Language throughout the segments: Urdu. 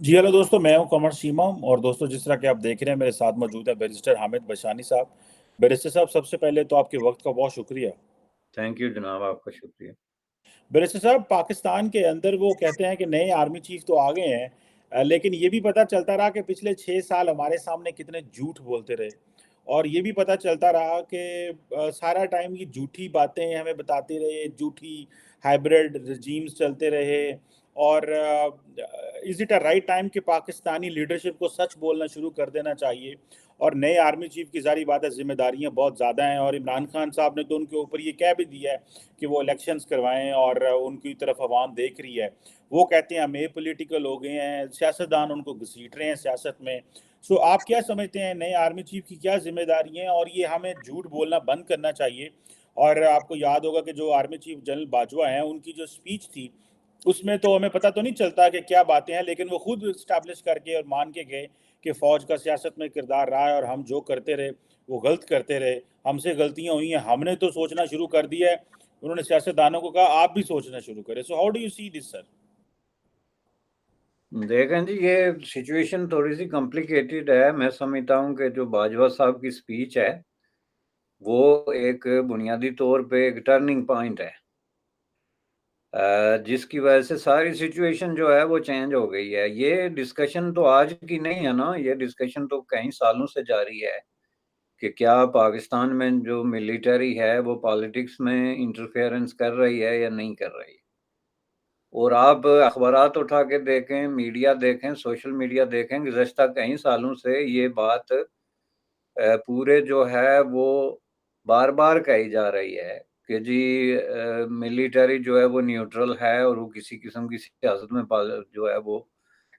جی ہیلو دوستوں، میں ہوں قمر شیمم، اور دوستوں جس طرح کہ آپ دیکھ رہے ہیں میرے ساتھ موجود ہے بیرسٹر حامد بشانی صاحب۔ بیرسٹر صاحب، سب سے پہلے تو آپ کے وقت کا بہت شکریہ۔ تھینک یو جناب، آپ کا شکریہ۔ بیرسٹر صاحب، پاکستان کے اندر وہ کہتے ہیں کہ نئے آرمی چیف تو آ گئے ہیں، لیکن یہ بھی پتہ چلتا رہا کہ پچھلے 6 سال ہمارے سامنے کتنے جھوٹ بولتے رہے، اور یہ بھی پتہ چلتا رہا کہ سارا ٹائم یہ جھوٹی باتیں ہمیں بتاتے رہے، جھوٹی ہائبرڈ رجیمز چلتے رہے۔ اور is it a right time کہ پاکستانی لیڈرشپ کو سچ بولنا شروع کر دینا چاہیے؟ اور نئے آرمی چیف کی ظاہری بات ہے ذمہ داریاں بہت زیادہ ہیں، اور عمران خان صاحب نے تو ان کے اوپر یہ کہہ بھی دیا ہے کہ وہ الیکشنز کروائیں، اور ان کی طرف عوام دیکھ رہی ہے۔ وہ کہتے ہیں ہم اے پولیٹیکل ہو گئے ہیں، سیاستدان ان کو گھسیٹ رہے ہیں سیاست میں۔ سو آپ کیا سمجھتے ہیں نئے آرمی چیف کی کیا ذمہ داری ہیں، اور یہ ہمیں جھوٹ بولنا بند کرنا چاہیے؟ اور آپ کو یاد ہوگا کہ جو آرمی چیف جنرل باجوہ ہیں، ان کی جو سپیچ تھی اس میں تو ہمیں پتہ تو نہیں چلتا کہ کیا باتیں ہیں، لیکن وہ خود اسٹیبلش کر کے اور مان کے گئے کہ فوج کا سیاست میں کردار رہا ہے، اور ہم جو کرتے رہے وہ غلط کرتے رہے، ہم سے غلطیاں ہوئی ہیں، ہم نے تو سوچنا شروع کر دیا ہے۔ انہوں نے سیاستدانوں کو کہا آپ بھی سوچنا شروع کریں۔ سو ہاؤ ڈو یو سی دس سر؟ دیکھیں جی، یہ سچویشن تھوڑی سی کمپلیکیٹڈ ہے۔ میں سمجھتا ہوں کہ جو باجوہ صاحب کی سپیچ ہے وہ ایک بنیادی طور پہ ایک ٹرننگ پوائنٹ ہے، جس کی وجہ سے ساری سچویشن جو ہے وہ چینج ہو گئی ہے۔ یہ ڈسکشن تو آج کی نہیں ہے نا، یہ ڈسکشن تو کئی سالوں سے جاری ہے کہ کیا پاکستان میں جو ملٹری ہے وہ پالیٹکس میں انٹرفیئرنس کر رہی ہے یا نہیں کر رہی۔ اور آپ اخبارات اٹھا کے دیکھیں، میڈیا دیکھیں، سوشل میڈیا دیکھیں، گزشتہ کئی سالوں سے یہ بات پورے جو ہے وہ بار بار کہی جا رہی ہے کہ جی ملٹری جو ہے وہ نیوٹرل ہے اور وہ کسی قسم کی سیاست میں جو ہے وہ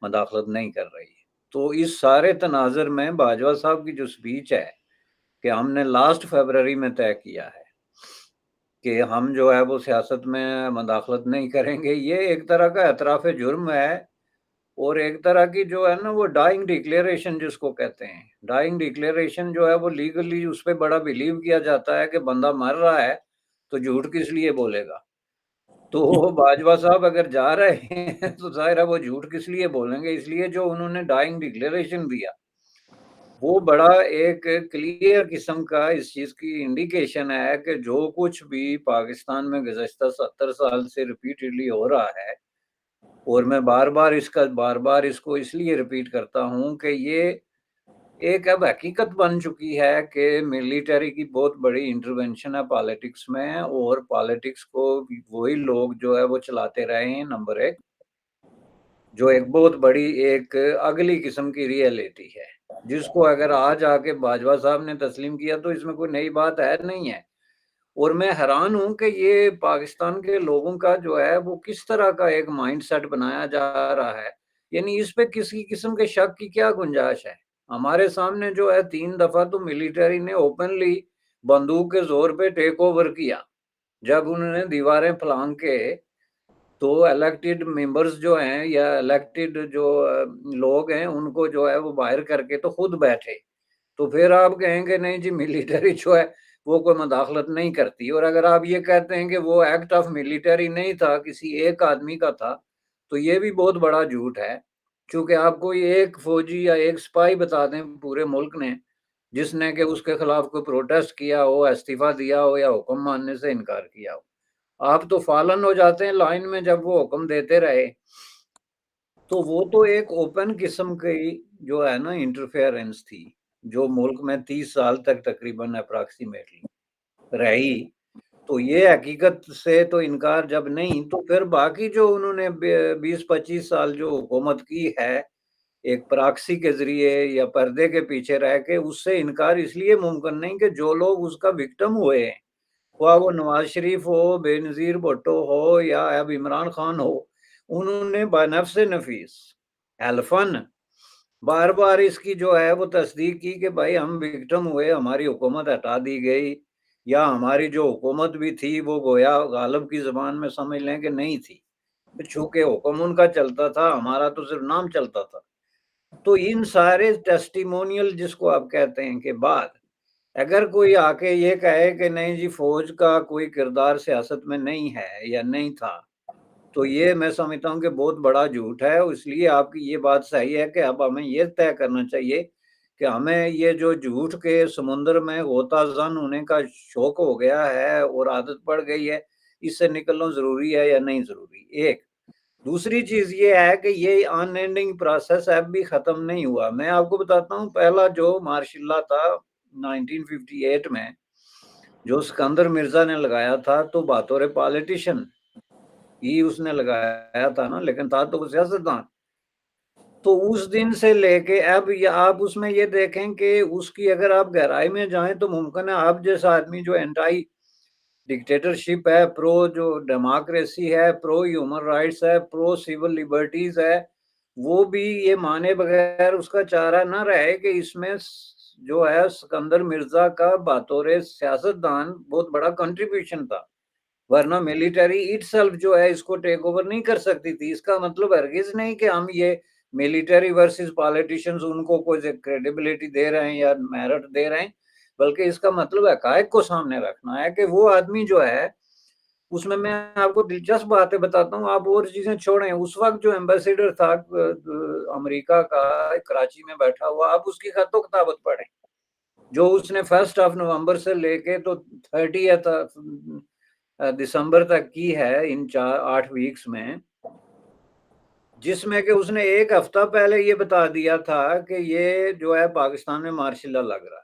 مداخلت نہیں کر رہی ہے۔ تو اس سارے تناظر میں باجوہ صاحب کی جو سپیچ ہے کہ ہم نے لاسٹ فیبرری میں طے کیا ہے کہ ہم جو ہے وہ سیاست میں مداخلت نہیں کریں گے، یہ ایک طرح کا اعتراف جرم ہے، اور ایک طرح کی جو ہے نا وہ ڈائنگ ڈکلیریشن جس کو کہتے ہیں۔ ڈائنگ ڈکلیریشن جو ہے وہ لیگلی اس پہ بڑا بلیو کیا جاتا ہے کہ بندہ مر رہا ہے تو جھوٹ کس لیے بولے گا۔ تو باجوہ صاحب اگر جا رہے ہیں تو ظاہر ہے وہ جھوٹ کس لیے بولیں گے، اس لیے جو انہوں نے ڈائنگ ڈکلیریشن دیا وہ بڑا ایک کلیئر قسم کا اس چیز کی انڈیکیشن ہے کہ جو کچھ بھی پاکستان میں گزشتہ 70 سال سے ریپیٹڈلی ہو رہا ہے، اور میں بار بار اس کو اس لیے ریپیٹ کرتا ہوں کہ یہ ایک اب حقیقت بن چکی ہے کہ ملٹری کی بہت بڑی انٹرونشن ہے پالیٹکس میں، اور پالیٹکس کو وہی لوگ جو ہے وہ چلاتے رہے ہیں، نمبر ایک، جو ایک بہت بڑی ایک اگلی قسم کی ریئلٹی ہے، جس کو اگر آج آ کے باجوہ صاحب نے تسلیم کیا تو اس میں کوئی نئی بات ہے نہیں ہے۔ اور میں حیران ہوں کہ یہ پاکستان کے لوگوں کا جو ہے وہ کس طرح کا ایک مائنڈ سیٹ بنایا جا رہا ہے، یعنی اس پہ کسی قسم کے شک کی کیا گنجائش ہے۔ ہمارے سامنے جو ہے 3 دفعہ تو ملٹری نے اوپنلی بندوق کے زور پہ ٹیک اوور کیا، جب انہوں نے دیواریں پھلانگ کے تو الیکٹڈ ممبرز جو ہیں یا الیکٹڈ جو لوگ ہیں ان کو جو ہے وہ باہر کر کے تو خود بیٹھے۔ تو پھر آپ کہیں گے نہیں جی ملٹری جو ہے وہ کوئی مداخلت نہیں کرتی، اور اگر آپ یہ کہتے ہیں کہ وہ ایکٹ آف ملٹری نہیں تھا، کسی ایک آدمی کا تھا، تو یہ بھی بہت بڑا جھوٹ ہے، چونکہ آپ کوئی ایک فوجی یا ایک سپاہی بتا دیں پورے ملک نے جس نے کہ اس کے خلاف کوئی پروٹیسٹ کیا ہو، استعفیٰ دیا ہو یا حکم ماننے سے انکار کیا ہو۔ آپ تو فالن ہو جاتے ہیں لائن میں جب وہ حکم دیتے رہے۔ تو وہ تو ایک اوپن قسم کی جو ہے نا انٹرفیئرنس تھی جو ملک میں 30 سال تک تقریباً اپراکسیمیٹلی رہی۔ تو یہ حقیقت سے تو انکار جب نہیں، تو پھر باقی جو انہوں نے 20-25 سال جو حکومت کی ہے ایک پراکسی کے ذریعے یا پردے کے پیچھے رہ کے، اس سے انکار اس لیے ممکن نہیں کہ جو لوگ اس کا وکٹم ہوئے ہیں، خواہ وہ نواز شریف ہو، بے نظیر بھٹو ہو یا اب عمران خان ہو، انہوں نے بنفس نفیس الفن بار بار اس کی جو ہے وہ تصدیق کی کہ بھائی ہم وکٹم ہوئے، ہماری حکومت ہٹا دی گئی، یا ہماری جو حکومت بھی تھی وہ گویا غالب کی زبان میں سمجھ لیں کہ نہیں تھی، چونکہ حکم ان کا چلتا تھا، ہمارا تو صرف نام چلتا تھا۔ تو ان سارے ٹیسٹیمونیل جس کو آپ کہتے ہیں کے بعد اگر کوئی آ کے یہ کہے کہ نہیں جی فوج کا کوئی کردار سیاست میں نہیں ہے یا نہیں تھا، تو یہ میں سمجھتا ہوں کہ بہت بڑا جھوٹ ہے، اس لیے آپ کی یہ بات صحیح ہے کہ اب ہمیں یہ طے کرنا چاہیے کہ ہمیں یہ جو جھوٹ کے سمندر میں غوطہ زن ہونے کا شوق ہو گیا ہے اور عادت پڑ گئی ہے، اس سے نکلنا ضروری ہے یا نہیں ضروری، ایک۔ دوسری چیز یہ ہے کہ یہ ان اینڈنگ پروسیس اب بھی ختم نہیں ہوا۔ میں آپ کو بتاتا ہوں، پہلا جو مارشل لا تھا 1958 میں، جو سکندر مرزا نے لگایا تھا، تو بطور پالیٹیشین ہی اس نے لگایا تھا نا، لیکن تھا تو وہ سیاستدان۔ تو اس دن سے لے کے اب آپ اس میں یہ دیکھیں کہ اس کی اگر آپ گہرائی میں جائیں تو ممکن ہے آپ جیسا آدمی جو اینٹائی ڈکٹیٹرشپ ہے، پرو جو ڈیموکریسی ہے، پرو ہیومن رائٹس ہے، پرو سیول لبرٹیز ہے، وہ بھی یہ مانے بغیر اس کا چارہ نہ رہے کہ اس میں جو ہے سکندر مرزا کا بطور سیاستدان بہت بڑا کنٹریبیوشن تھا، ورنہ ملٹری اٹ سیلف جو ہے اس کو ٹیک اوور نہیں کر سکتی تھی۔ اس کا مطلب ہرگز نہیں کہ ہم یہ ملٹری ورسز پالیٹیشنز ان کو کوئی کریڈیبلٹی دے رہے ہیں یا میرٹ دے رہے ہیں، بلکہ اس کا مطلب حقائق کو سامنے رکھنا ہے کہ وہ آدمی جو ہے اس میں آپ کو دلچسپ باتیں بتاتا ہوں، آپ اور چیزیں چھوڑیں۔ اس وقت جو ایمبیسیڈر تھا امریکہ کا کراچی میں بیٹھا ہوا، آپ اس کی خط و کتابت پڑھیں جو اس نے 1 نومبر سے لے کے تو 30 دسمبر تک کی ہے ان 8 ویکس میں، جس میں کہ اس نے ایک ہفتہ پہلے یہ بتا دیا تھا کہ یہ جو ہے پاکستان میں مارشل لا لگ رہا ہے،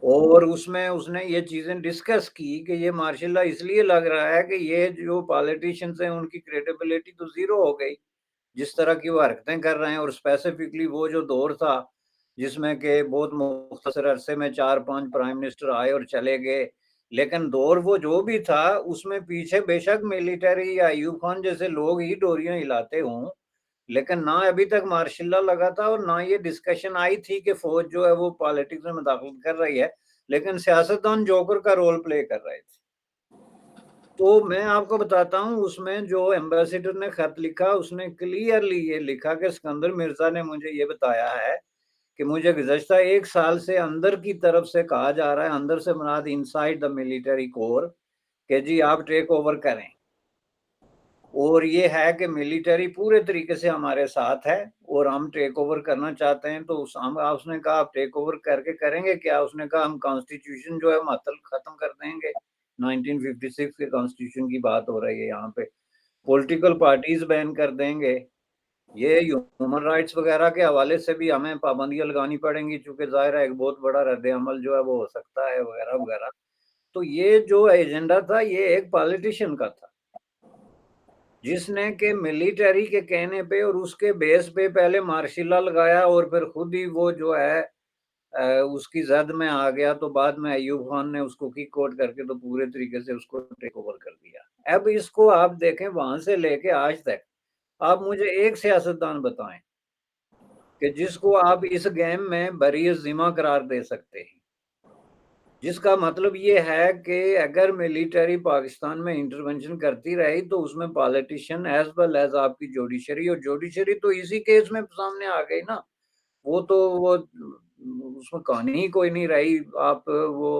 اور اس میں اس نے یہ چیزیں ڈسکس کی کہ یہ مارشل لا اس لیے لگ رہا ہے کہ یہ جو پالیٹیشنز ہیں ان کی کریڈیبلٹی تو زیرو ہو گئی جس طرح کی وہ حرکتیں کر رہے ہیں، اور اسپیسیفکلی وہ جو دور تھا جس میں کہ بہت مختصر عرصے میں 4-5 پرائم منسٹر آئے اور چلے گئے، لیکن دور وہ جو بھی تھا اس میں پیچھے بے شک ملٹری یا ایوب خان جیسے لوگ ہی ڈوریاں ہلاتے ہوں، لیکن نہ ابھی تک مارشل لا لگا تھا اور نہ یہ ڈسکشن آئی تھی کہ فوج جو ہے وہ پالیٹکس میں مداخلت کر رہی ہے، لیکن سیاستدان جوکر کا رول پلے کر رہے تھے۔ تو میں آپ کو بتاتا ہوں اس میں جو ایمبیسیڈر نے خط لکھا اس نے کلیئرلی یہ لکھا کہ سکندر مرزا نے مجھے یہ بتایا ہے کہ مجھے گزشتہ 1 سال سے اندر کی طرف سے کہا جا رہا ہے، اندر سے مراد انسائیڈ دا ملٹری کور، کہ جی آپ ٹیک اوور کریں، اور یہ ہے کہ ملٹری پورے طریقے سے ہمارے ساتھ ہے اور ہم ٹیک اوور کرنا چاہتے ہیں۔ تو اس نے کہا آپ ٹیک اوور کر کے کریں گے کیا؟ اس نے کہا ہم کانسٹیٹیوشن جو ہے معطل ختم کر دیں گے، 1956 کے کانسٹیٹیوشن کی بات ہو رہی ہے یہاں پہ، پولیٹیکل پارٹیز بین کر دیں گے، یہ ہیومن رائٹس وغیرہ کے حوالے سے بھی ہمیں پابندیاں لگانی پڑیں گی چونکہ ظاہر ہے ایک بہت بڑا رد عمل جو ہے وہ ہو سکتا ہے وغیرہ وغیرہ۔ تو یہ جو ایجنڈا تھا یہ ایک پالیٹیشین کا تھا جس نے کہ ملٹری کے کہنے پہ اور اس کے بیس پہ پہلے مارشل لا لگایا اور پھر خود ہی وہ جو ہے اس کی زد میں آ گیا، تو بعد میں ایوب خان نے اس کو کک آؤٹ کر کے تو پورے طریقے سے اس کو ٹیک اوور کر دیا۔ اب اس کو آپ دیکھیں وہاں سے لے کے آج تک، آپ مجھے ایک سیاستدان بتائیں کہ جس کو آپ اس گیم میں بری ذمہ قرار دے سکتے ہیں، جس کا مطلب یہ ہے کہ اگر ملٹری پاکستان میں انٹرونشن کرتی رہی تو اس میں پالیٹیشین ایز ویل ایز آپ کی جوڈیشری، اور جوڈیشری تو اسی کیس میں سامنے آ گئی نا، وہ تو وہ اس میں کہانی ہی کوئی نہیں رہی۔ آپ وہ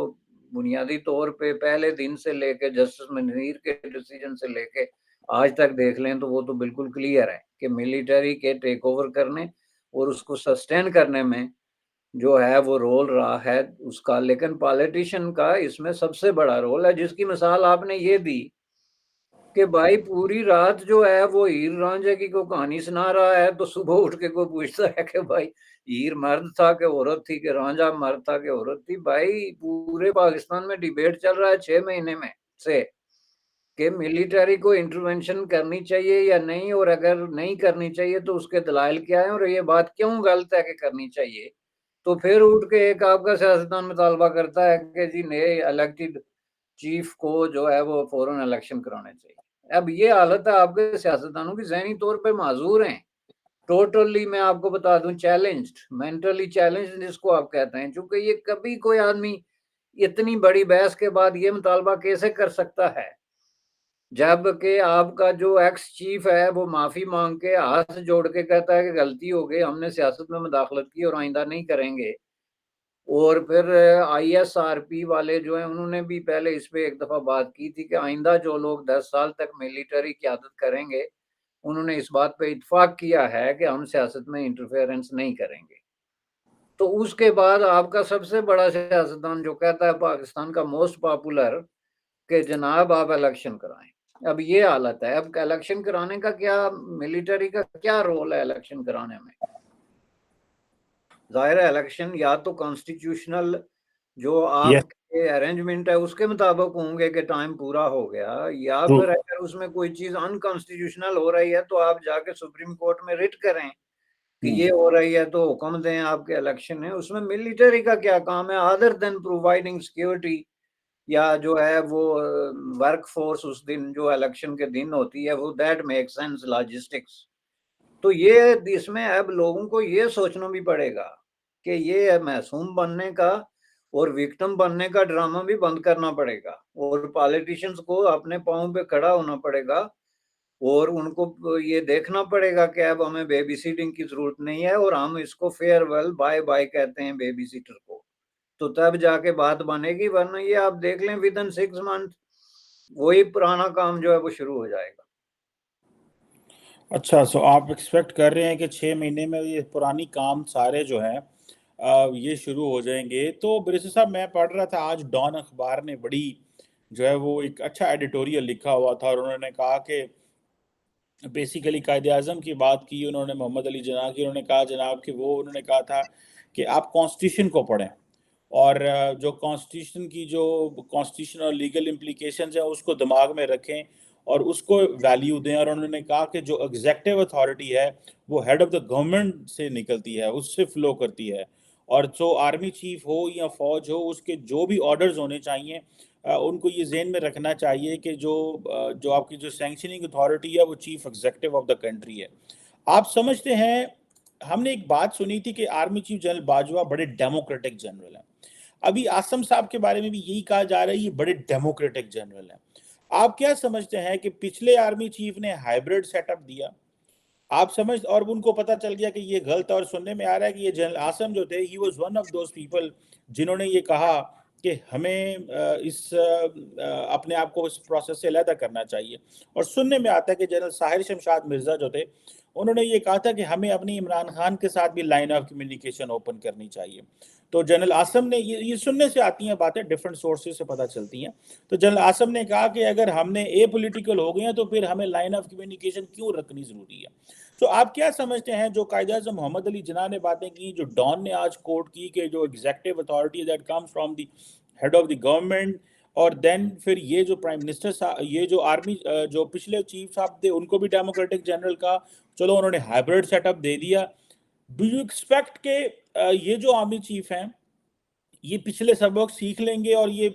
بنیادی طور پہ پہلے دن سے لے کے جسٹس منیر کے ڈیسیجن سے لے کے آج تک دیکھ لیں تو وہ تو بالکل کلیئر ہے کہ ملٹری کے ٹیک اوور کرنے اور اس کو سسٹین کرنے میں جو ہے وہ رول رہا ہے اس کا، لیکن پالیٹیشین کا اس میں سب سے بڑا رول ہے، جس کی مثال آپ نے یہ دی کہ بھائی پوری رات جو ہے وہ ہیر رانجھے کی کوئی کہانی سنا رہا ہے تو صبح اٹھ کے کوئی پوچھتا ہے کہ بھائی ہیر مرد تھا کہ عورت تھی، کہ رانجھا مرد تھا کہ عورت تھی؟ بھائی پورے پاکستان میں ڈیبیٹ چل رہا ہے 6 مہینے میں سے کہ ملٹری کو انٹرونشن کرنی چاہیے یا نہیں، اور اگر نہیں کرنی چاہیے تو اس کے دلائل کیا ہیں اور یہ بات کیوں غلط ہے کہ کرنی چاہیے۔ تو پھر اٹھ کے ایک آپ کا سیاستدان مطالبہ کرتا ہے کہ جی نئے الیکٹڈ چیف کو جو ہے وہ فوراً الیکشن کرانے چاہیے۔ اب یہ حالت ہے آپ کے سیاستدانوں کی، ذہنی طور پہ معذور ہیں ٹوٹلی، میں آپ کو بتا دوں چیلنجڈ، مینٹلی چیلنجڈ جس کو آپ کہتے ہیں، چونکہ یہ کبھی کوئی آدمی اتنی بڑی بحث کے بعد یہ مطالبہ کیسے کر سکتا ہے جب کہ آپ کا جو ایکس چیف ہے وہ معافی مانگ کے ہاتھ جوڑ کے کہتا ہے کہ غلطی ہو گئی، ہم نے سیاست میں مداخلت کی اور آئندہ نہیں کریں گے۔ اور پھر ISRP والے جو ہیں انہوں نے بھی پہلے اس پہ ایک دفعہ بات کی تھی کہ آئندہ جو لوگ 10 سال تک ملٹری قیادت کریں گے انہوں نے اس بات پہ اتفاق کیا ہے کہ ہم سیاست میں انٹرفیئرنس نہیں کریں گے. تو اس کے بعد آپ کا سب سے بڑا سیاستدان جو کہتا ہے پاکستان کا موسٹ پاپولر کہ جناب آپ الیکشن کرائیں. اب یہ حالت ہے. اب الیکشن کرانے کا کیا, ملٹری کا کیا رول ہے الیکشن کرانے میں؟ ظاہر ہے الیکشن یا تو کانسٹیٹیوشنل جو آپ Yes, کے ارینجمنٹ ہے اس کے مطابق ہوں گے کہ ٹائم پورا ہو گیا, یا true. پھر اگر اس میں کوئی چیز انکانسٹیٹیوشنل ہو رہی ہے تو آپ جا کے سپریم کورٹ میں ریٹ کریں کہ یہ ہو رہی ہے تو حکم دیں آپ کے الیکشن ہے. اس میں ملٹری کا کیا کام ہے ادر دین پرووائڈنگ سیکورٹی, یا جو ہے وہ ورک فورس اس دن جو الیکشن کے دن ہوتی ہے وہ دیٹ میک سینس لاجسٹکس. تو یہ اس میں اب لوگوں کو یہ سوچنا بھی پڑے گا کہ یہ معصوم بننے کا اور وکٹم بننے کا ڈرامہ بھی بند کرنا پڑے گا, اور پالیٹیشنز کو اپنے پاؤں پہ کھڑا ہونا پڑے گا, اور ان کو یہ دیکھنا پڑے گا کہ اب ہمیں بیبی سیٹنگ کی ضرورت نہیں ہے اور ہم اس کو فیئر ویل بائے بائے کہتے ہیں بیبی سیٹر کو. تو تب جا کے بات بنے گی, ورنہ یہ آپ دیکھ لیں ودن 6 months وہی پرانا کام جو ہے وہ شروع ہو جائے گا. اچھا, سو آپ ایکسپیکٹ کر رہے ہیں کہ 6 مہینے میں یہ پرانی کام سارے جو ہیں یہ شروع ہو جائیں گے. تو بریسو صاحب میں پڑھ رہا تھا آج ڈان اخبار نے بڑی جو ہے وہ ایک اچھا ایڈیٹوریل لکھا ہوا تھا, اور انہوں نے کہا کہ بیسیکلی قائد اعظم کی بات کی انہوں نے, محمد علی جناح کی. انہوں نے کہا جناب کہ انہوں نے کہا تھا کہ آپ کانسٹیٹیوشن کو پڑھیں, اور جو کانسٹیٹیوشن کی جو کانسٹیٹیوشن اور لیگل امپلیکیشنز ہیں اس کو دماغ میں رکھیں اور اس کو ویلیو دیں. اور انہوں نے کہا کہ جو ایگزیکٹو اتھارٹی ہے وہ ہیڈ آف دا گورنمنٹ سے نکلتی ہے, اس سے فلو کرتی ہے, اور جو آرمی چیف ہو یا فوج ہو اس کے جو بھی آرڈرز ہونے چاہیے ان کو یہ ذہن میں رکھنا چاہیے کہ جو آپ کی جو سینکشننگ اتھارٹی ہے وہ chief executive of the country ہے. آپ سمجھتے ہیں, ہم نے ایک بات سنی تھی کہ آرمی چیف جنرل باجوہ بڑے ڈیموکریٹک جنرل ہیں. ابھی آسم صاحب کے بارے میں بھی یہی کہا جا رہا ہے یہ بڑے ڈیموکریٹک جنرل ہیں. آپ کیا سمجھتے ہیں کہ پچھلے آرمی چیف نے ہائبرڈ سیٹ اپ دیا, آپ سمجھ, اور ان کو پتہ چل گیا کہ یہ غلط ہے, اور سننے میں آ رہا ہے کہ یہ جنرل آسم جو تھے he was one of those people جنہوں نے یہ کہا کہ ہمیں اپنے آپ کو اس پروسیس سے علیحدہ کرنا چاہیے. اور سننے میں آتا ہے کہ جنرل ساحر شمشاد مرزا جو تھے انہوں نے یہ کہا تھا کہ ہمیں اپنی عمران خان کے ساتھ بھی لائن آف کمیونیکیشن اوپن کرنی چاہیے. تو جنرل آسم نے یہ سننے سے آتی ہیں باتیں, ڈفرینٹ سورسز سے پتہ چلتی ہیں. تو جنرل آسم نے کہا کہ اگر ہم نے اے پولیٹیکل ہو گئے ہیں تو پھر ہمیں لائن آف کمیونیکیشن کیوں رکھنی ضروری ہے. تو آپ کیا سمجھتے ہیں جو قائد اعظم محمد علی جناح نے باتیں کی, جو ڈان نے آج کوٹ کی کہ جو executive authority that comes from the head of the government, اور دین پھر یہ جو پرائم منسٹر یہ جو آرمی جو پچھلے چیف صاحب تھے ان کو بھی ڈیموکریٹک جنرل کا, چلو انہوں نے ہائبرڈ سیٹ اپ دے دیا. ڈو یو ایکسپیکٹ کہ یہ جو آرمی چیف ہیں یہ پچھلے سبق سیکھ لیں گے اور یہ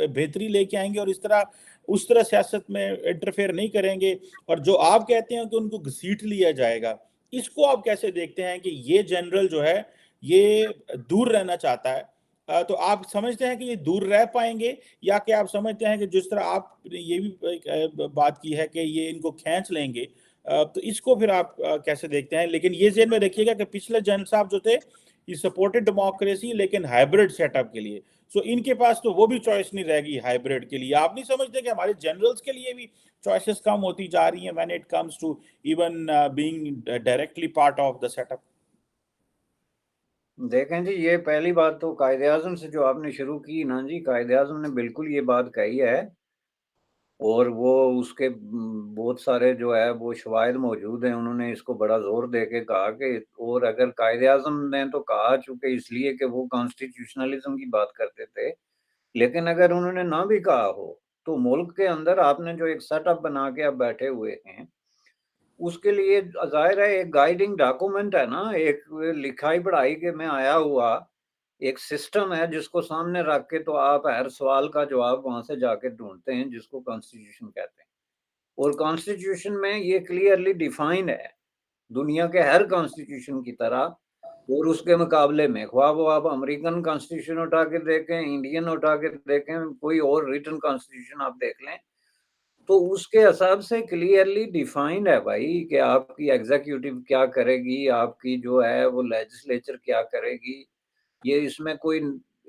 بہتری لے کے آئیں گے اور اس طرح سیاست میں انٹرفیئر نہیں کریں گے, اور جو آپ کہتے ہیں کہ ان کو گھسیٹ لیا جائے گا, اس کو آپ کیسے دیکھتے ہیں کہ یہ جنرل جو ہے یہ دور رہنا چاہتا ہے؟ تو آپ سمجھتے ہیں کہ یہ دور رہ پائیں گے, یا کہ آپ سمجھتے ہیں کہ جس طرح آپ نے یہ بھی بات کی ہے کہ یہ ان کو کھینچ لیں گے, تو اس کو پھر آپ کیسے دیکھتے ہیں؟ لیکن یہ ذہن میں رکھیے گا کہ پچھلے جنرل صاحب جو تھے یہ سپورٹڈ ڈیموکریسی لیکن ہائبرڈ سیٹ اپ کے لیے, سو ان کے پاس تو وہ بھی چوائس نہیں رہ گئی ہائبرڈ کے لیے. آپ نہیں سمجھتے کہ ہمارے جنرلز کے لیے بھی چوائسز کم ہوتی جا رہی ہیں when it comes to even being directly part of the setup? دیکھیں جی, یہ پہلی بات تو قائد اعظم سے جو آپ نے شروع کی نا جی, قائد اعظم نے بالکل یہ بات کہی ہے, اور وہ اس کے بہت سارے جو ہے وہ شواہد موجود ہیں. انہوں نے اس کو بڑا زور دے کے کہا کہ, اور اگر قائد اعظم نے تو کہا چونکہ اس لیے کہ وہ کانسٹیٹیوشنلزم کی بات کرتے تھے, لیکن اگر انہوں نے نہ بھی کہا ہو تو ملک کے اندر آپ نے جو ایک سیٹ اپ بنا کے اب بیٹھے ہوئے ہیں, اس کے لیے ظاہر ہے ایک گائیڈنگ ڈاکومنٹ ہے نا, ایک لکھائی پڑھائی کے میں آیا ہوا ایک سسٹم ہے جس کو سامنے رکھ کے تو آپ ہر سوال کا جواب وہاں سے جا کے ڈھونڈتے ہیں, جس کو کانسٹیٹیوشن کہتے ہیں. اور کانسٹیٹیوشن میں یہ کلیئرلی ڈیفائنڈ ہے دنیا کے ہر کانسٹیٹیوشن کی طرح, اور اس کے مقابلے میں خواہ وہ آپ امریکن کانسٹیٹیوشن اٹھا کے دیکھیں, انڈین اٹھا کے دیکھیں, کوئی اور ریٹن کانسٹیٹیوشن آپ دیکھ لیں, تو اس کے حساب سے کلیئرلی ڈیفائنڈ ہے بھائی کہ آپ کی ایگزیکیوٹیو کیا کرے گی, آپ کی جو ہے وہ لیجسلیچر کیا کرے گی, یہ اس میں کوئی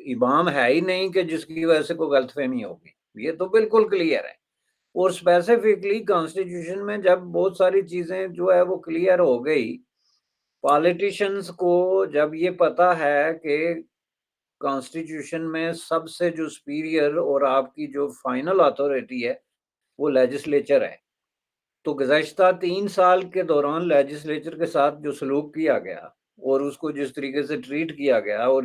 ابہام ہے ہی نہیں کہ جس کی وجہ سے کوئی غلط فہمی ہوگی، یہ تو بالکل کلیئر ہے۔ اور اسپیسیفکلی کانسٹیٹیوشن میں جب بہت ساری چیزیں جو ہے وہ کلیئر ہو گئی، پالیٹیشنز کو جب یہ پتا ہے کہ کانسٹیٹیوشن میں سب سے جو سپیریئر اور آپ کی جو فائنل اتھارٹی ہے وہ لیجسلیچر ہے، تو گزشتہ 3 سال کے دوران لیجسلیچر کے ساتھ جو سلوک کیا گیا اور اس کو جس طریقے سے ٹریٹ کیا گیا اور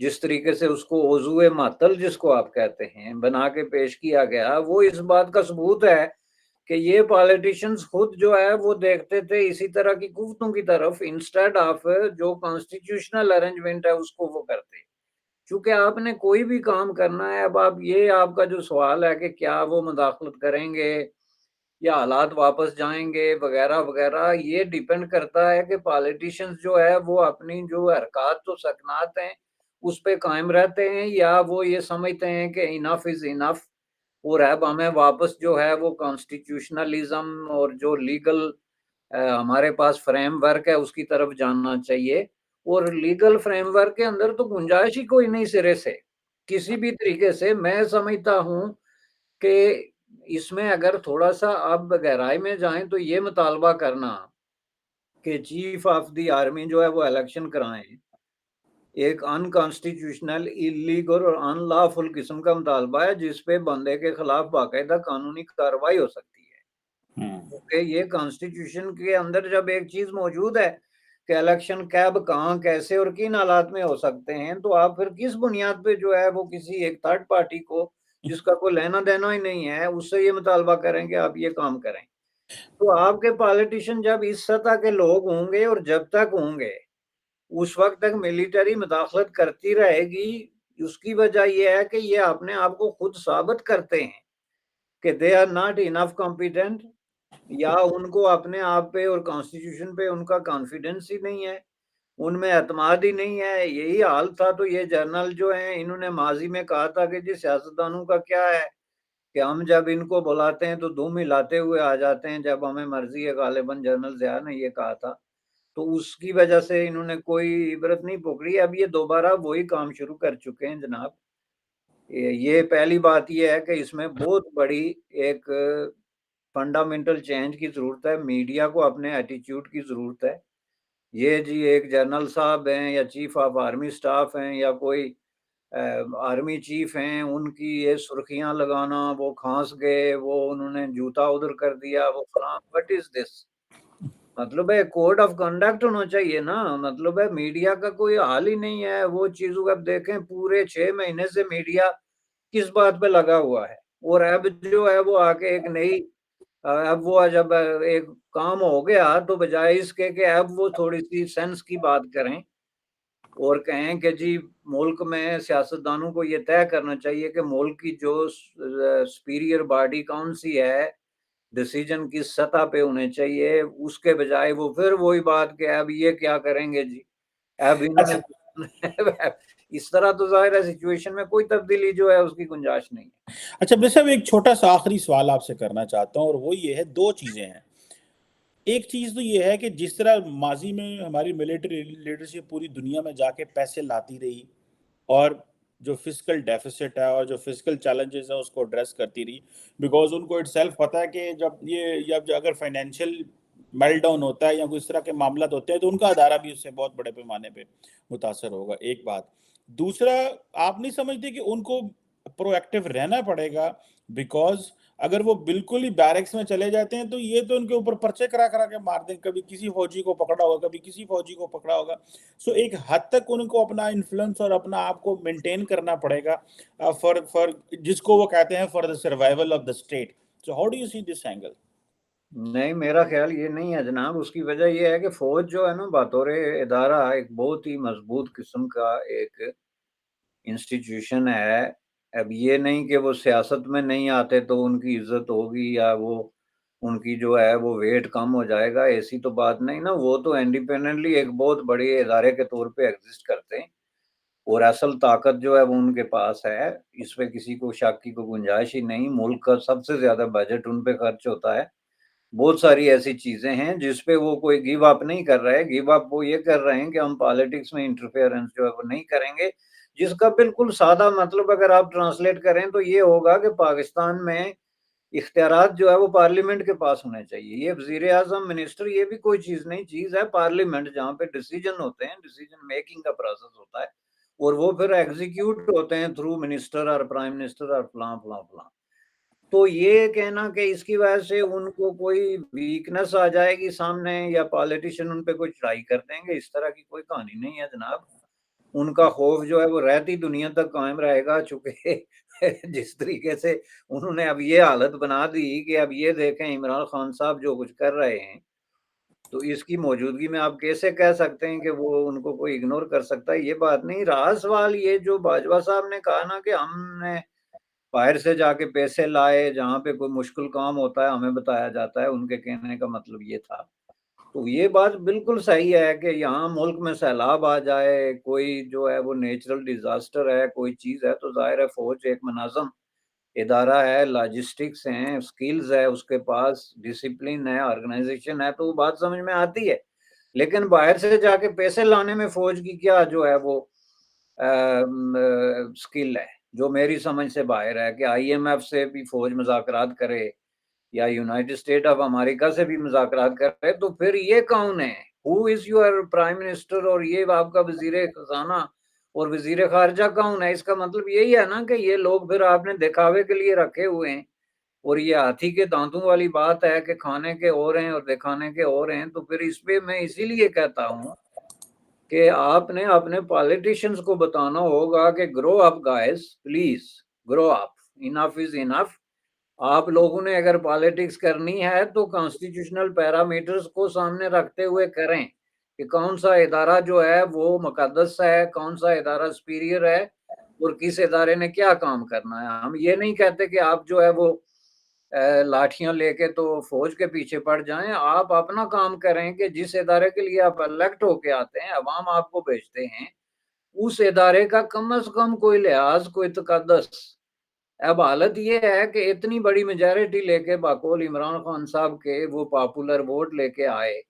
جس طریقے سے اس کو عضو معطل جس کو آپ کہتے ہیں بنا کے پیش کیا گیا، وہ اس بات کا ثبوت ہے کہ یہ پالیٹیشنز خود جو ہے وہ دیکھتے تھے اسی طرح کی قوتوں کی طرف انسٹیڈ آف جو کانسٹیٹیوشنل ارینجمنٹ ہے اس کو وہ کرتے۔ چونکہ آپ نے کوئی بھی کام کرنا ہے، اب آپ کا جو سوال ہے کہ کیا وہ مداخلت کریں گے یا حالات واپس جائیں گے وغیرہ وغیرہ، یہ ڈیپینڈ کرتا ہے کہ پالیٹیشنز جو ہے وہ اپنی جو حرکات و سکنات ہیں اس پہ قائم رہتے ہیں، یا وہ یہ سمجھتے ہیں کہ انف از انف اور اب ہمیں واپس جو ہے وہ کانسٹیٹیوشنلزم اور جو لیگل ہمارے پاس فریم ورک ہے اس کی طرف جاننا چاہیے۔ اور لیگل فریم ورک کے اندر تو گنجائش ہی کوئی نہیں سرے سے کسی بھی طریقے سے۔ میں سمجھتا ہوں کہ اس میں اگر تھوڑا سا آپ گہرائی میں جائیں تو یہ مطالبہ کرنا کہ چیف آف دی آرمی جو ہے وہ الیکشن کرائیں، ایک ان کانسٹیٹیوشنل انلیگل اور ان لافل قسم کا مطالبہ ہے جس پہ بندے کے خلاف باقاعدہ قانونی کارروائی ہو سکتی ہے، کیونکہ یہ کانسٹیٹیوشن کے اندر جب ایک چیز موجود ہے کہ الیکشن کب کہاں کیسے اور کن حالات میں ہو سکتے ہیں، تو آپ پھر کس بنیاد پہ جو ہے وہ کسی ایک تھرڈ پارٹی کو جس کا کوئی لینا دینا ہی نہیں ہے اس سے یہ مطالبہ کریں کہ آپ یہ کام کریں؟ تو آپ کے پالیٹیشین جب اس سطح کے لوگ ہوں گے اور جب تک ہوں گے اس وقت تک ملٹری مداخلت کرتی رہے گی، اس کی وجہ یہ ہے کہ یہ اپنے آپ کو خود ثابت کرتے ہیں کہ they are not enough competent, یا ان کو اپنے آپ پہ اور کانسٹیٹیوشن پہ ان کا کانفیڈنس ہی نہیں ہے، ان میں اعتماد ہی نہیں ہے۔ یہی حال تھا تو یہ جرنل جو ہیں انہوں نے ماضی میں کہا تھا کہ جی سیاستدانوں کا کیا ہے کہ ہم جب ان کو بلاتے ہیں تو دم ہلاتے ہوئے آ جاتے ہیں جب ہمیں مرضی ہے، غالباً جنرل ضیاء نے یہ کہا تھا، تو اس کی وجہ سے انہوں نے کوئی عبرت نہیں پکڑی۔ اب یہ دوبارہ وہی کام شروع کر چکے ہیں جناب۔ یہ پہلی بات یہ ہے کہ اس میں بہت بڑی ایک فنڈامنٹل چینج کی ضرورت ہے، میڈیا کو اپنے ایٹیچیوڈ کی ضرورت ہے۔ یہ جی ایک جنرل صاحب ہیں یا چیف آف آرمی سٹاف ہیں یا کوئی آرمی چیف ہیں، ان کی یہ سرخیاں لگانا، وہ کھانس گئے، وہ انہوں نے جوتا ادھر کر دیا، وہ فلاں، وٹ از دس؟ مطلب ہے کوڈ آف کنڈکٹ ہونا چاہیے نا، مطلب ہے میڈیا کا کوئی حال ہی نہیں ہے وہ چیزوں کا۔ اب دیکھیں پورے 6 مہینے سے میڈیا کس بات پہ لگا ہوا ہے، اور اب جو ہے وہ آ کے ایک نئی اب وہ جب ایک کام ہو گیا تو بجائے اس کے کہ اب وہ تھوڑی سی سینس کی بات کریں اور کہیں کہ جی ملک میں سیاستدانوں کو یہ طے کرنا چاہیے کہ ملک کی جو سپیریئر باڈی کون سی ہے، ڈیسیجن کس سطح پہ ہونے چاہیے، اس کے بجائے وہ پھر وہی بات کہ اب یہ کیا کریں گے جی، اب انہوں اچھا نے اس طرح تو ظاہر ہے سچویشن میں کوئی تبدیلی جو ہے اس کی گنجائش نہیں ہے۔ اچھا بھائی صاحب، ایک چھوٹا سا آخری سوال آپ سے کرنا چاہتا ہوں، اور وہ یہ ہے، دو چیزیں ہیں۔ ایک چیز تو یہ ہے کہ جس طرح ماضی میں ہماری ملٹری لیڈرشپ پوری دنیا میں جا کے پیسے لاتی رہی اور جو فزیکل ڈیفیسٹ ہے اور جو فزیکل چیلنجز ہیں اس کو ایڈریس کرتی رہی، بیکاز ان کو اٹ سیلف پتہ ہے کہ جب اگر فائنینشیل میل ڈاؤن ہوتا ہے یا کوئی اس طرح کے معاملات ہوتے ہیں تو ان کا ادارہ بھی اس سے بہت بڑے پیمانے پہ متاثر ہوگا، ایک بات۔ دوسرا، آپ نہیں سمجھتے کہ ان کو پرو ایکٹیو رہنا پڑے گا، بیکاز اگر وہ بالکل ہی بیرکس میں چلے جاتے ہیں تو یہ تو ان کے اوپر پرچے کرا کرا کے مار دیں، کبھی کسی فوجی کو پکڑا ہوگا، کبھی کسی فوجی کو پکڑا ہوگا۔ سو ایک حد تک ان کو اپنا انفلوئنس اور اپنا آپ کو مینٹین کرنا پڑے گا فار جس کو وہ کہتے ہیں for the survival of the state. So how do you see this angle? نہیں، میرا خیال یہ نہیں ہے جناب۔ اس کی وجہ یہ ہے کہ فوج جو ہے نا بطور ادارہ ایک بہت ہی مضبوط قسم کا ایک انسٹیٹیوشن ہے۔ اب یہ نہیں کہ وہ سیاست میں نہیں آتے تو ان کی عزت ہوگی یا وہ ان کی جو ہے وہ ویٹ کم ہو جائے گا، ایسی تو بات نہیں نا۔ وہ تو انڈیپینڈنٹلی ایک بہت بڑے ادارے کے طور پہ ایگزسٹ کرتے ہیں اور اصل طاقت جو ہے وہ ان کے پاس ہے، اس پہ کسی کو شک کی کوئی گنجائش ہی نہیں۔ ملک کا سب سے زیادہ بجٹ ان پہ خرچ ہوتا ہے، بہت ساری ایسی چیزیں ہیں جس پہ وہ کوئی گیو اپ نہیں کر رہے. گیو اپ وہ یہ کر رہے ہیں کہ ہم پالیٹکس میں انٹرفیئرنس جو ہے وہ نہیں کریں گے، جس کا بالکل سادہ مطلب اگر آپ ٹرانسلیٹ کریں تو یہ ہوگا کہ پاکستان میں اختیارات جو ہے وہ پارلیمنٹ کے پاس ہونے چاہیے. یہ وزیر اعظم، منسٹر، یہ بھی کوئی چیز نہیں، چیز ہے پارلیمنٹ، جہاں پہ ڈیسیجن ہوتے ہیں، ڈیسیجن میکنگ کا پروسیس ہوتا ہے، اور وہ پھر ایگزیکیوٹ ہوتے ہیں تھرو منسٹر اور پرائم منسٹر اور فلاں فلاں فلاں. تو یہ کہنا کہ اس کی وجہ سے ان کو کوئی ویکنس آ جائے گی سامنے یا پالیٹیشین ان پہ کوئی چڑھائی کر دیں گے، اس طرح کی کوئی کہانی نہیں ہے جناب. ان کا خوف جو ہے وہ رہتی دنیا تک قائم رہے گا، چونکہ جس طریقے سے انہوں نے اب یہ حالت بنا دی کہ اب یہ دیکھیں عمران خان صاحب جو کچھ کر رہے ہیں، تو اس کی موجودگی میں آپ کیسے کہہ سکتے ہیں کہ وہ ان کو کوئی اگنور کر سکتا ہے؟ یہ بات نہیں رہا. سوال یہ جو باجوہ صاحب نے کہا نا کہ ہم نے باہر سے جا کے پیسے لائے، جہاں پہ کوئی مشکل کام ہوتا ہے ہمیں بتایا جاتا ہے، ان کے کہنے کا مطلب یہ تھا. تو یہ بات بالکل صحیح ہے کہ یہاں ملک میں سیلاب آ جائے، کوئی جو ہے وہ نیچرل ڈیزاسٹر ہے، کوئی چیز ہے، تو ظاہر ہے فوج ایک منظم ادارہ ہے، لاجسٹکس ہیں، سکلز ہے اس کے پاس، ڈسپلن ہے، آرگنائزیشن ہے، تو وہ بات سمجھ میں آتی ہے. لیکن باہر سے جا کے پیسے لانے میں فوج کی کیا جو ہے وہ سکل ہے، جو میری سمجھ سے باہر ہے. کہ آئی ایم ایف سے بھی فوج مذاکرات کرے یا یونائٹڈ اسٹیٹ آف امریکہ سے بھی مذاکرات کرے، تو پھر یہ کون ہے؟ ہو از یور پرائم منسٹر؟ اور یہ آپ کا وزیر خزانہ اور وزیر خارجہ کون ہے؟ اس کا مطلب یہی ہے نا کہ یہ لوگ پھر آپ نے دکھاوے کے لیے رکھے ہوئے ہیں. اور یہ ہاتھی کے دانتوں والی بات ہے کہ کھانے کے اور ہیں اور دکھانے کے اور ہیں. تو پھر اس پہ میں اسی لیے کہتا ہوں کہ آپ نے اپنے پالیٹیشنز کو بتانا ہوگا کہ گرو اپ گائز، پلیز گرو اپ، انف از انف. آپ لوگوں نے اگر پالیٹکس کرنی ہے تو کانسٹیٹیوشنل پیرامیٹرز کو سامنے رکھتے ہوئے کریں کہ کون سا ادارہ جو ہے وہ مقدس ہے، کون سا ادارہ سپیریئر ہے، اور کس ادارے نے کیا کام کرنا ہے. ہم یہ نہیں کہتے کہ آپ جو ہے وہ لاٹھیاں لے کے تو فوج کے پیچھے پڑ جائیں. آپ اپنا کام کریں کہ جس ادارے کے لیے آپ الیکٹ ہو کے آتے ہیں، عوام آپ کو بھیجتے ہیں، اس ادارے کا کم از کم کوئی لحاظ، کوئی تقدس. اب حالت یہ ہے کہ اتنی بڑی میجارٹی لے کے باقول عمران خان صاحب کے وہ پاپولر ووٹ لے کے آئے،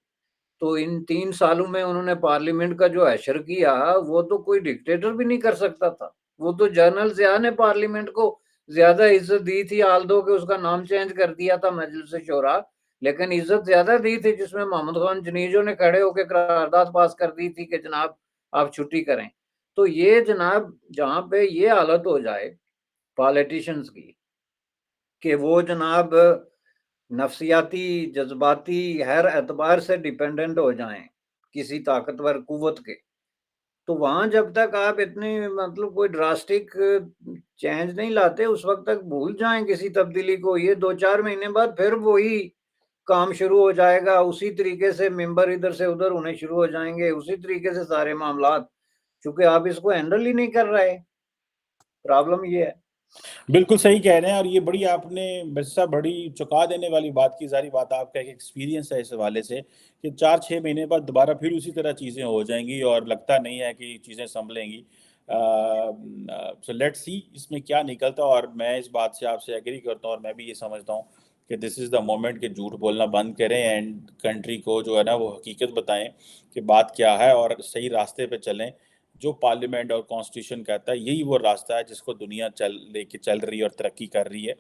تو ان 3 سالوں میں انہوں نے پارلیمنٹ کا جو حشر کیا، وہ تو کوئی ڈکٹیٹر بھی نہیں کر سکتا تھا. وہ تو جنرل ضیاء نے پارلیمنٹ کو زیادہ عزت دی تھی، آلدو کہ اس کا نام چینج کر دیا تھا مجلس شورا، لیکن عزت زیادہ دی تھی جس میں محمد خان جنیجو نے کھڑے ہو کے قرارداد پاس کر دی تھی کہ جناب آپ چھٹی کریں. تو یہ جناب جہاں پہ یہ حالت ہو جائے پالیٹیشنز کی کہ وہ جناب نفسیاتی، جذباتی، ہر اعتبار سے ڈیپینڈنٹ ہو جائیں کسی طاقتور قوت کے، تو وہاں جب تک آپ اتنی مطلب کوئی ڈراسٹک چینج نہیں لاتے، اس وقت تک بھول جائیں کسی تبدیلی کو. یہ 2-4 مہینے بعد پھر وہی کام شروع ہو جائے گا، اسی طریقے سے ممبر ادھر سے ادھر ہونے شروع ہو جائیں گے، اسی طریقے سے سارے معاملات، چونکہ آپ اس کو ہینڈل ہی نہیں کر رہے. پرابلم یہ ہے. بالکل صحیح کہہ رہے ہیں، اور یہ بڑی آپ نے بسا بڑی چکا دینے والی بات کی. ظاہری بات آپ کا ایک ایکسپیرینس ہے اس حوالے سے کہ 4-6 مہینے بعد دوبارہ پھر اسی طرح چیزیں ہو جائیں گی اور لگتا نہیں ہے کہ چیزیں سنبھلیں گی. سو لیٹ سی اس میں کیا نکلتا. اور میں اس بات سے آپ سے ایگری کرتا ہوں، اور میں بھی یہ سمجھتا ہوں کہ دس از دا مومنٹ کہ جھوٹ بولنا بند کریں اینڈ کنٹری کو جو ہے نا وہ حقیقت بتائیں کہ بات کیا ہے، اور صحیح راستے پہ چلیں. جو پارلیمنٹ اور کانسٹیٹیوشن کہتا ہے یہی وہ راستہ ہے جس کو دنیا لے کے چل رہی ہے اور ترقی کر رہی ہے.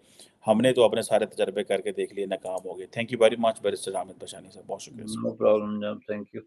ہم نے تو اپنے سارے تجربے کر کے دیکھ لیے، ناکام ہو گئے. Thank you very much barrister Hamid Bashani sahab, بہت شکریہ. نو پرابلم جناب، تھینک یو.